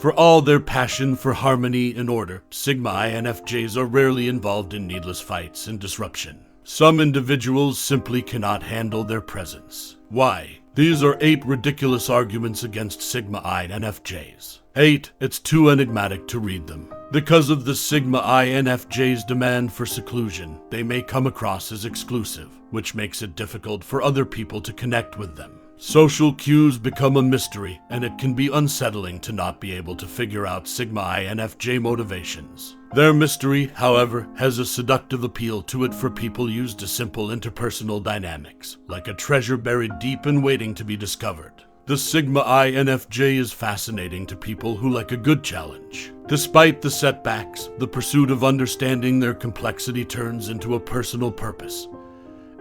For all their passion for harmony and order, Sigma INFJs are rarely involved in needless fights and disruption. Some individuals simply cannot handle their presence. Why? These are 8 ridiculous arguments against Sigma INFJs. 8. It's too enigmatic to read them. Because of the Sigma INFJ's demand for seclusion, they may come across as exclusive, which makes it difficult for other people to connect with them. Social cues become a mystery, and it can be unsettling to not be able to figure out Sigma INFJ motivations. Their mystery, however, has a seductive appeal to it for people used to simple interpersonal dynamics, like a treasure buried deep and waiting to be discovered. The Sigma INFJ is fascinating to people who like a good challenge. Despite the setbacks, the pursuit of understanding their complexity turns into a personal purpose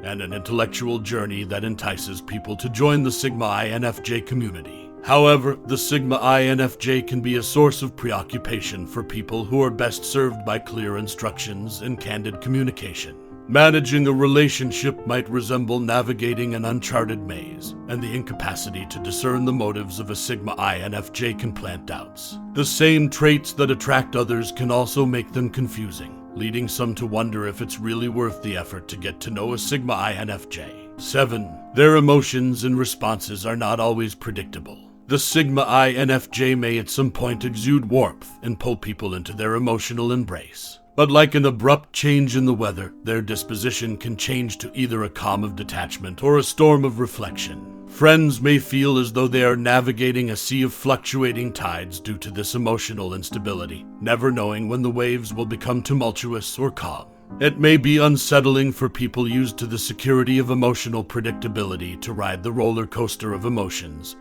and an intellectual journey that entices people to join the Sigma INFJ community. However, the Sigma INFJ can be a source of preoccupation for people who are best served by clear instructions and candid communication. Managing a relationship might resemble navigating an uncharted maze, and the incapacity to discern the motives of a Sigma INFJ can plant doubts. The same traits that attract others can also make them confusing, leading some to wonder if it's really worth the effort to get to know a Sigma INFJ. 7. Their emotions and responses are not always predictable. The Sigma INFJ may at some point exude warmth and pull people into their emotional embrace. But like an abrupt change in the weather, their disposition can change to either a calm of detachment or a storm of reflection. Friends may feel as though they are navigating a sea of fluctuating tides due to this emotional instability, never knowing when the waves will become tumultuous or calm. It may be unsettling for people used to the security of emotional predictability to ride the roller coaster of emotions.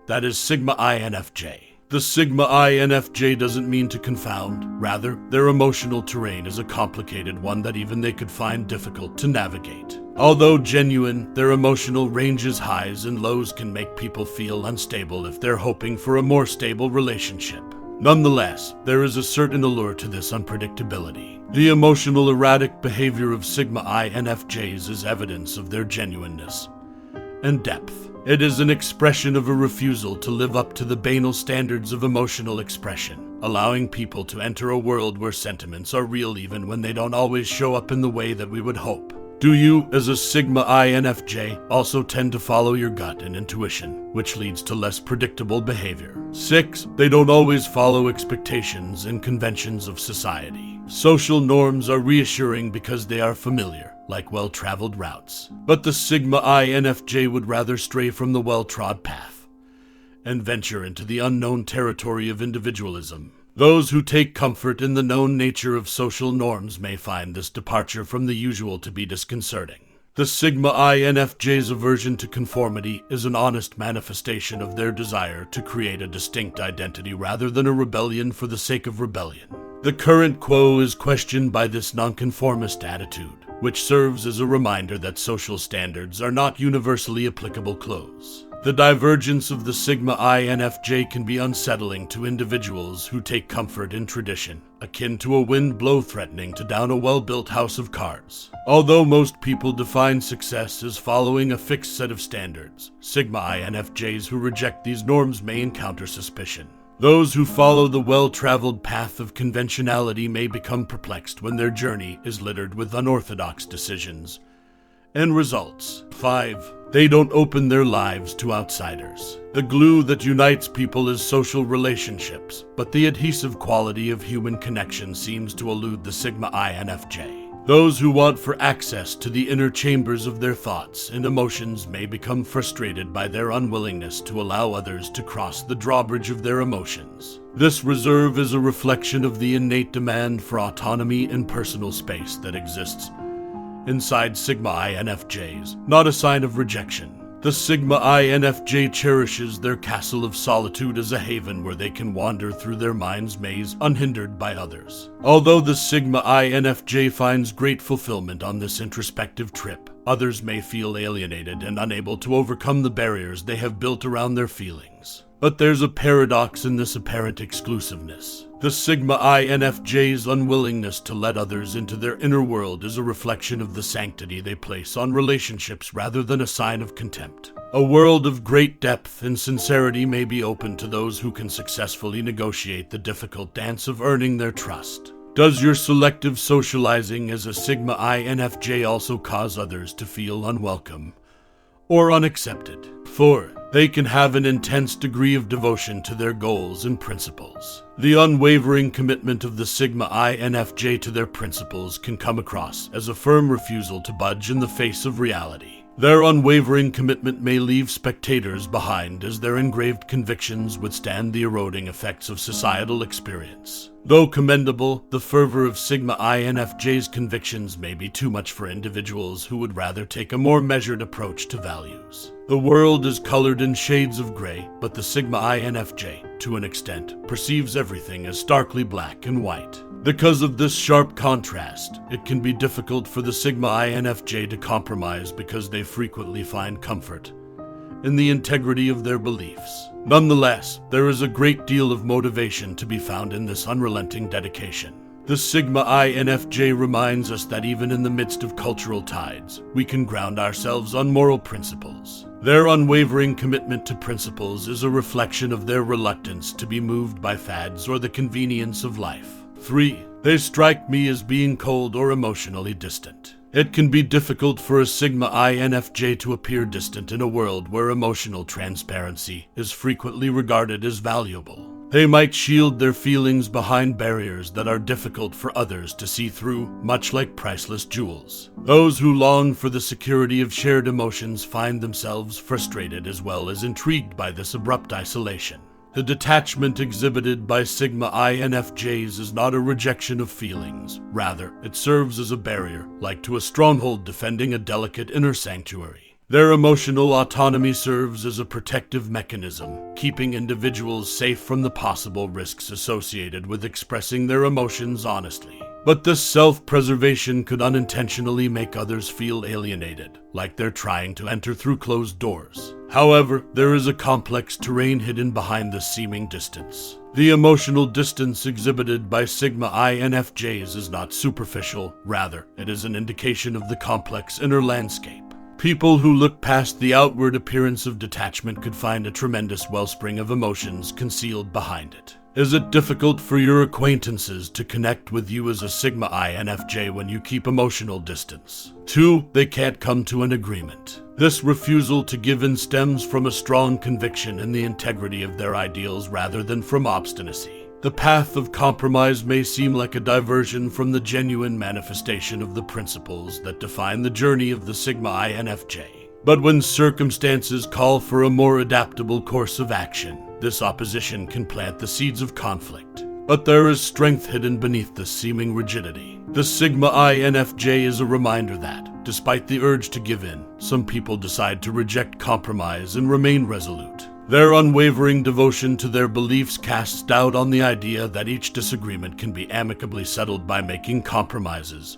That is Sigma INFJ. The Sigma INFJ doesn't mean to confound. Rather, their emotional terrain is a complicated one that even they could find difficult to navigate. Although genuine, their emotional range's highs and lows can make people feel unstable if they're hoping for a more stable relationship. Nonetheless, there is a certain allure to this unpredictability. The emotional erratic behavior of Sigma INFJs is evidence of their genuineness and depth. It is an expression of a refusal to live up to the banal standards of emotional expression, allowing people to enter a world where sentiments are real even when they don't always show up in the way that we would hope. Do you, as a Sigma INFJ, also tend to follow your gut and intuition, which leads to less predictable behavior? 6. They don't always follow expectations and conventions of society. Social norms are reassuring because they are familiar, like well-traveled routes. But the Sigma INFJ would rather stray from the well-trod path and venture into the unknown territory of individualism. Those who take comfort in the known nature of social norms may find this departure from the usual to be disconcerting. The Sigma INFJ's aversion to conformity is an honest manifestation of their desire to create a distinct identity rather than a rebellion for the sake of rebellion. The current quo is questioned by this nonconformist attitude, which serves as a reminder that social standards are not universally applicable clothes. The divergence of the Sigma INFJ can be unsettling to individuals who take comfort in tradition, akin to a wind blow threatening to down a well-built house of cards. Although most people define success as following a fixed set of standards, Sigma INFJs who reject these norms may encounter suspicion. Those who follow the well-traveled path of conventionality may become perplexed when their journey is littered with unorthodox decisions and results. 5. They don't open their lives to outsiders. The glue that unites people is social relationships, but the adhesive quality of human connection seems to elude the Sigma INFJ. Those who want for access to the inner chambers of their thoughts and emotions may become frustrated by their unwillingness to allow others to cross the drawbridge of their emotions. This reserve is a reflection of the innate demand for autonomy and personal space that exists inside Sigma INFJs, not a sign of rejection. The Sigma INFJ cherishes their castle of solitude as a haven where they can wander through their mind's maze unhindered by others. Although the Sigma INFJ finds great fulfillment on this introspective trip, others may feel alienated and unable to overcome the barriers they have built around their feelings. But there's a paradox in this apparent exclusiveness. The Sigma INFJ's unwillingness to let others into their inner world is a reflection of the sanctity they place on relationships rather than a sign of contempt. A world of great depth and sincerity may be open to those who can successfully negotiate the difficult dance of earning their trust. Does your selective socializing as a Sigma INFJ also cause others to feel unwelcome or unaccepted? 4. They can have an intense degree of devotion to their goals and principles. The unwavering commitment of the Sigma INFJ to their principles can come across as a firm refusal to budge in the face of reality. Their unwavering commitment may leave spectators behind as their engraved convictions withstand the eroding effects of societal experience. Though commendable, the fervor of Sigma INFJ's convictions may be too much for individuals who would rather take a more measured approach to values. The world is colored in shades of gray, but the Sigma INFJ, to an extent, perceives everything as starkly black and white. Because of this sharp contrast, it can be difficult for the Sigma INFJ to compromise because they frequently find comfort in the integrity of their beliefs. Nonetheless, there is a great deal of motivation to be found in this unrelenting dedication. The Sigma INFJ reminds us that even in the midst of cultural tides, we can ground ourselves on moral principles. Their unwavering commitment to principles is a reflection of their reluctance to be moved by fads or the convenience of life. 3. They strike me as being cold or emotionally distant. It can be difficult for a Sigma INFJ to appear distant in a world where emotional transparency is frequently regarded as valuable. They might shield their feelings behind barriers that are difficult for others to see through, much like priceless jewels. Those who long for the security of shared emotions find themselves frustrated as well as intrigued by this abrupt isolation. The detachment exhibited by Sigma INFJs is not a rejection of feelings. Rather, it serves as a barrier, like to a stronghold defending a delicate inner sanctuary. Their emotional autonomy serves as a protective mechanism, keeping individuals safe from the possible risks associated with expressing their emotions honestly. But this self-preservation could unintentionally make others feel alienated, like they're trying to enter through closed doors. However, there is a complex terrain hidden behind this seeming distance. The emotional distance exhibited by Sigma INFJs is not superficial, rather, it is an indication of the complex inner landscape. People who look past the outward appearance of detachment could find a tremendous wellspring of emotions concealed behind it. Is it difficult for your acquaintances to connect with you as a Sigma INFJ when you keep emotional distance? 2. They can't come to an agreement. This refusal to give in stems from a strong conviction in the integrity of their ideals rather than from obstinacy. The path of compromise may seem like a diversion from the genuine manifestation of the principles that define the journey of the Sigma INFJ. But when circumstances call for a more adaptable course of action, this opposition can plant the seeds of conflict. But there is strength hidden beneath this seeming rigidity. The Sigma INFJ is a reminder that, despite the urge to give in, some people decide to reject compromise and remain resolute. Their unwavering devotion to their beliefs casts doubt on the idea that each disagreement can be amicably settled by making compromises,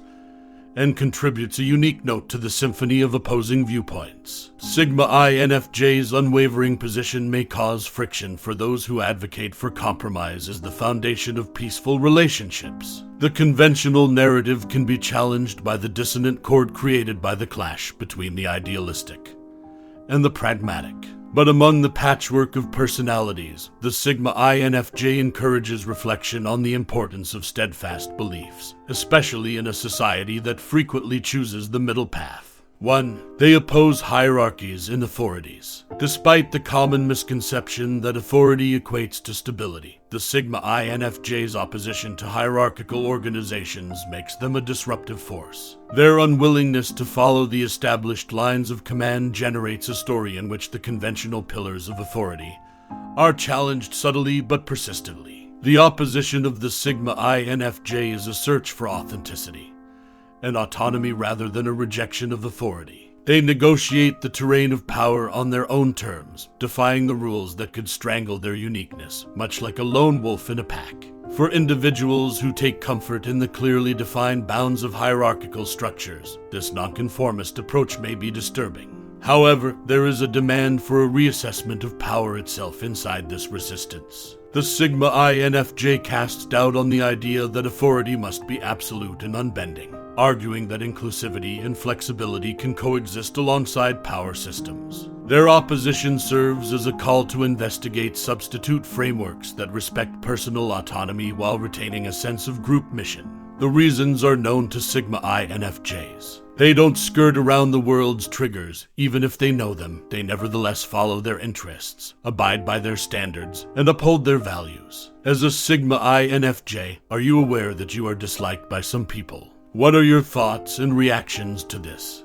and contributes a unique note to the symphony of opposing viewpoints. Sigma INFJ's unwavering position may cause friction for those who advocate for compromise as the foundation of peaceful relationships. The conventional narrative can be challenged by the dissonant chord created by the clash between the idealistic and the pragmatic. But among the patchwork of personalities, the Sigma INFJ encourages reflection on the importance of steadfast beliefs, especially in a society that frequently chooses the middle path. 1. They oppose hierarchies and authorities. Despite the common misconception that authority equates to stability, the Sigma INFJ's opposition to hierarchical organizations makes them a disruptive force. Their unwillingness to follow the established lines of command generates a story in which the conventional pillars of authority are challenged subtly but persistently. The opposition of the Sigma INFJ is a search for authenticity and autonomy rather than a rejection of authority. They negotiate the terrain of power on their own terms, defying the rules that could strangle their uniqueness, much like a lone wolf in a pack. For individuals who take comfort in the clearly defined bounds of hierarchical structures, this nonconformist approach may be disturbing. However, there is a demand for a reassessment of power itself inside this resistance. The Sigma INFJ casts doubt on the idea that authority must be absolute and unbending, arguing that inclusivity and flexibility can coexist alongside power systems. Their opposition serves as a call to investigate substitute frameworks that respect personal autonomy while retaining a sense of group mission. The reasons are known to Sigma INFJs. They don't skirt around the world's triggers. Even if they know them, they nevertheless follow their interests, abide by their standards, and uphold their values. As a Sigma INFJ, are you aware that you are disliked by some people? What are your thoughts and reactions to this?